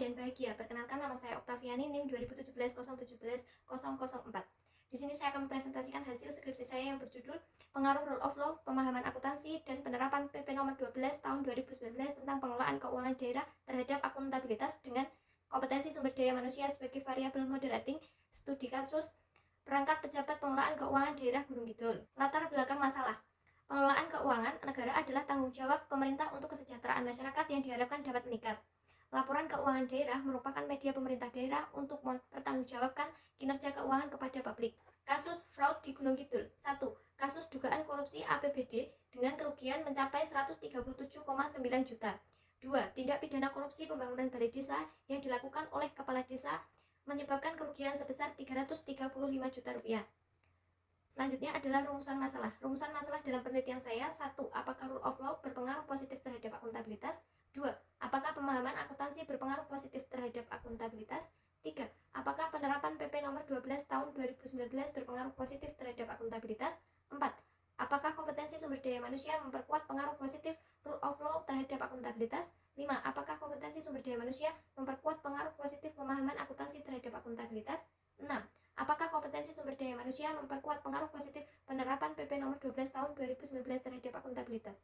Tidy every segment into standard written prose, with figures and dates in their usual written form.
dan bahagia. Perkenalkan, nama saya Oktaviani, NIM 2017-017-004. Di sini saya akan mempresentasikan hasil skripsi saya yang berjudul Pengaruh Rule of Law, Pemahaman Akuntansi, dan Penerapan PP Nomor 12 Tahun 2019 tentang Pengelolaan Keuangan Daerah terhadap Akuntabilitas dengan Kompetensi Sumber Daya Manusia sebagai Variabel Moderating, Studi Kasus Perangkat Pejabat Pengelolaan Keuangan Daerah Gunung Kidul. Latar belakang masalah. Pengelolaan keuangan negara adalah tanggung jawab pemerintah untuk kesejahteraan masyarakat yang diharapkan dapat meningkat. Laporan keuangan daerah merupakan media pemerintah daerah untuk mempertanggungjawabkan kinerja keuangan kepada publik. Kasus fraud di Gunung Kidul. 1. Kasus dugaan korupsi APBD dengan kerugian mencapai 137,9 juta. 2. Tindak pidana korupsi pembangunan balai desa yang dilakukan oleh kepala desa menyebabkan kerugian sebesar 335 juta rupiah. Selanjutnya adalah rumusan masalah. Rumusan masalah dalam penelitian saya: 1. Apakah rule of law berpengaruh positif terhadap akuntabilitas? 2. Apakah pemahaman akuntansi berpengaruh positif terhadap akuntabilitas? 3. Apakah penerapan PP Nomor 12 Tahun 2019 berpengaruh positif terhadap akuntabilitas? 4. Apakah kompetensi sumber daya manusia memperkuat pengaruh positif rule of law terhadap akuntabilitas? 5. Apakah kompetensi sumber daya manusia memperkuat pengaruh positif pemahaman akuntansi terhadap akuntabilitas? 6. Apakah kompetensi sumber daya manusia memperkuat pengaruh positif penerapan PP Nomor 12 Tahun 2019 terhadap akuntabilitas?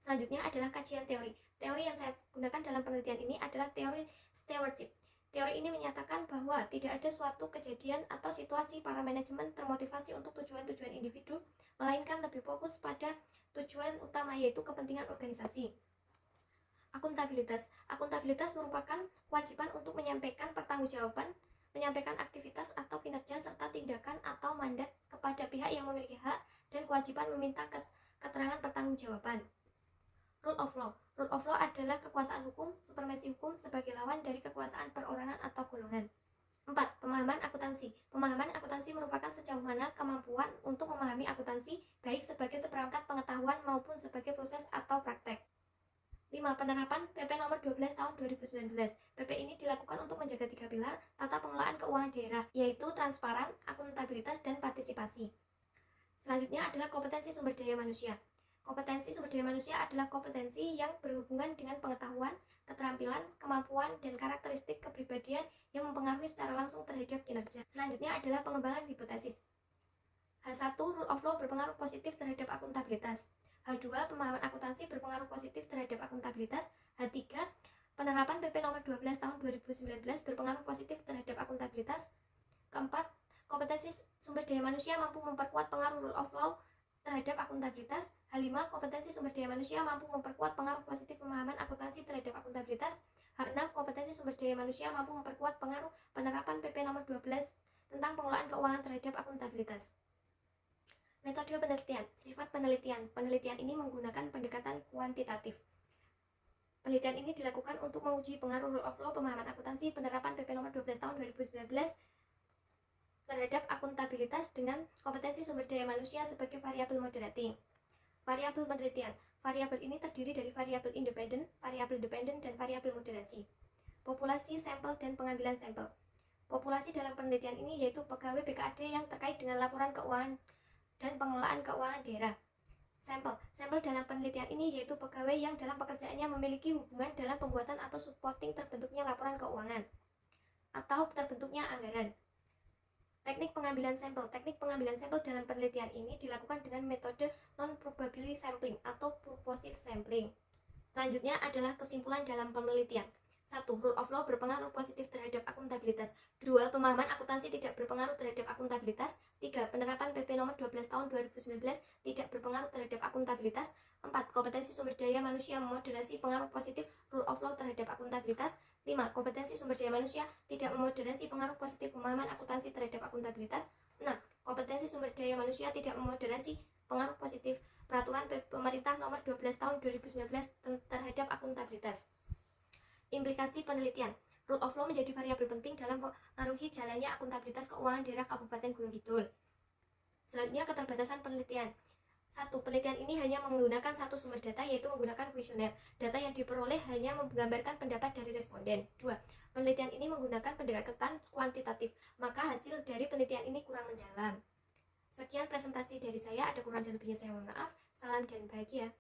Selanjutnya adalah kajian teori. Teori yang saya gunakan dalam penelitian ini adalah teori stewardship. Teori ini menyatakan bahwa tidak ada suatu kejadian atau situasi para manajemen termotivasi untuk tujuan-tujuan individu, melainkan lebih fokus pada tujuan utama, yaitu kepentingan organisasi. Akuntabilitas. Akuntabilitas merupakan kewajiban untuk menyampaikan pertanggungjawaban, menyampaikan aktivitas atau kinerja serta tindakan atau mandat kepada pihak yang memiliki hak dan kewajiban meminta keterangan pertanggungjawaban. Rule of law. Rule of law adalah kekuasaan hukum, supremasi hukum sebagai lawan dari kekuasaan perorangan atau golongan. 4. Pemahaman akuntansi. Pemahaman akuntansi merupakan sejauh mana kemampuan untuk memahami akuntansi, baik sebagai seperangkat pengetahuan maupun sebagai proses atau praktek. 5. Penerapan PP Nomor 12 Tahun 2019. PP ini dilakukan untuk menjaga 3 pilar tata pengelolaan keuangan daerah, yaitu transparan, akuntabilitas, dan partisipasi. Selanjutnya adalah kompetensi sumber daya manusia. Kompetensi sumber daya manusia adalah kompetensi yang berhubungan dengan pengetahuan, keterampilan, kemampuan, dan karakteristik kepribadian yang mempengaruhi secara langsung terhadap kinerja. Selanjutnya adalah pengembangan hipotesis. H1. Rule of law berpengaruh positif terhadap akuntabilitas. H2. Pemahaman akuntansi berpengaruh positif terhadap akuntabilitas. H3. Penerapan PP Nomor 12 Tahun 2019 berpengaruh positif terhadap akuntabilitas. Keempat, kompetensi sumber daya manusia mampu memperkuat pengaruh rule of law terhadap akuntabilitas. H5. Kompetensi sumber daya manusia mampu memperkuat pengaruh positif pemahaman akuntansi terhadap akuntabilitas. H6. Kompetensi sumber daya manusia mampu memperkuat pengaruh penerapan PP Nomor 12 tentang pengelolaan keuangan terhadap akuntabilitas. Metode penelitian. Sifat penelitian. Penelitian ini menggunakan pendekatan kuantitatif. Penelitian ini dilakukan untuk menguji pengaruh rule of law, pemahaman akuntansi, penerapan PP Nomor 12 Tahun 2019 terhadap akuntabilitas dengan kompetensi sumber daya manusia sebagai variabel moderating. Variabel penelitian. Variabel ini terdiri dari variabel independen, variabel dependen, dan variabel moderasi. Populasi, sampel, dan pengambilan sampel. Populasi dalam penelitian ini yaitu pegawai BKAD yang terkait dengan laporan keuangan dan pengelolaan keuangan daerah. Sampel dalam penelitian ini yaitu pegawai yang dalam pekerjaannya memiliki hubungan dalam pembuatan atau supporting terbentuknya laporan keuangan atau terbentuknya anggaran. Teknik pengambilan sampel. Teknik pengambilan sampel dalam penelitian ini dilakukan dengan metode non-probability sampling atau purposive sampling. Selanjutnya adalah kesimpulan dalam penelitian. 1. Rule of law berpengaruh positif terhadap akuntabilitas. 2. Pemahaman akuntansi tidak berpengaruh terhadap akuntabilitas. 3. Penerapan PP Nomor 12 Tahun 2019 tidak berpengaruh terhadap akuntabilitas. 4. Kompetensi sumber daya manusia memoderasi pengaruh positif rule of law terhadap akuntabilitas. 5. Kompetensi sumber daya manusia tidak memoderasi pengaruh positif pemahaman akuntansi terhadap akuntabilitas. 6. Kompetensi sumber daya manusia tidak memoderasi pengaruh positif peraturan pemerintah Nomor 12 Tahun 2019 terhadap akuntabilitas. Implikasi penelitian. Rule of law menjadi variabel penting dalam mempengaruhi jalannya akuntabilitas keuangan daerah Kabupaten Gunung Kidul. Selanjutnya, keterbatasan penelitian. 1. Penelitian ini hanya menggunakan satu sumber data, yaitu menggunakan kuesioner. Data yang diperoleh hanya menggambarkan pendapat dari responden. 2. Penelitian ini menggunakan pendekatan kuantitatif, maka hasil dari penelitian ini kurang mendalam. Sekian presentasi dari saya, ada kurang dan lebihnya saya mohon maaf. Salam dan bahagia.